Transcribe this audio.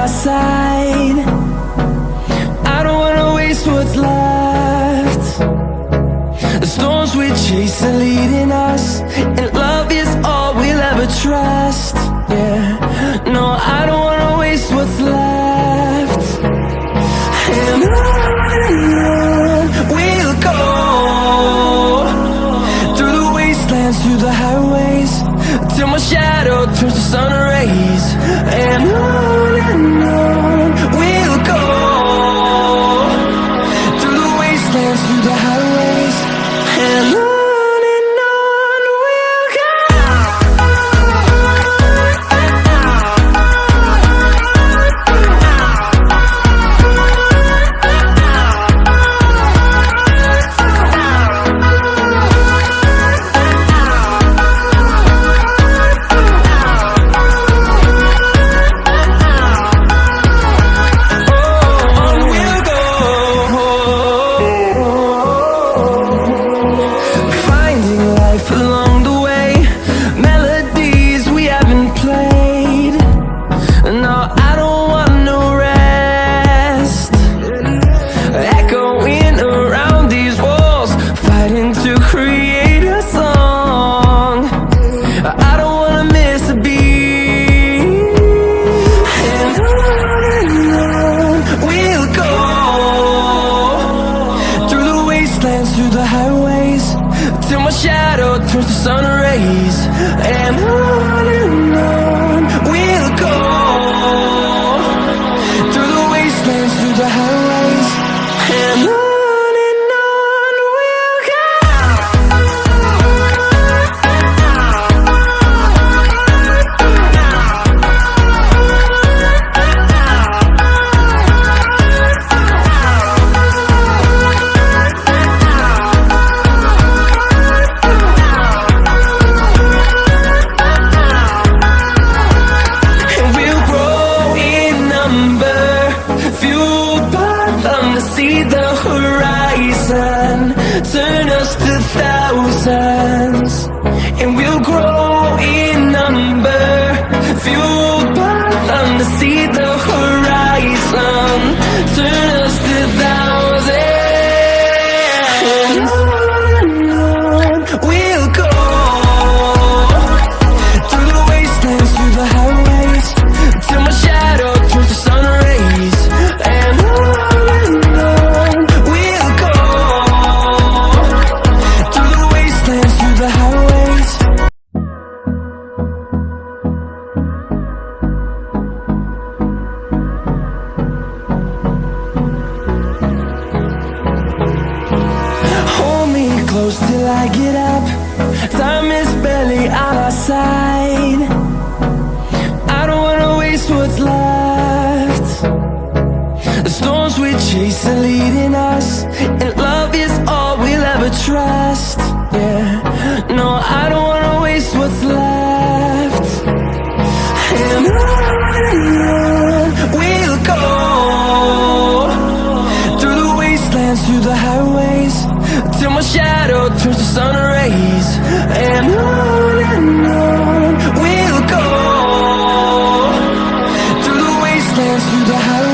our side. I don't wanna waste what's left. The storms we chase are leading us, and love is all we'll ever trust. Yeah, no, I don't wanna waste what's left. And on we'll go, through the wastelands, through the highways, till my shadow turns to sun rays. And on we'll go, through the wastelands, through the highways, and on we'll go. Through the highways, till my shadow turns to sun rays. And on we'll go, through the wastelands, through the highways, and on we'll go. See the horizon, turn us to thousands, and we'll grow in number, fueled by them to see the horizon, turn us to thousands, and on we'll go, through the wastelands, through the highways, till my shadow turns to sun rays. And close till I get up, time is barely on our side. I don't wanna waste what's left. The storms we chase are leading us, and love is all we'll ever trust. Yeah, no, I don't wanna waste what's left. And on we'll go, through the wastelands, through the highways, till my shadow turns to sun rays. And on we'll go, through the wastelands, through the highways.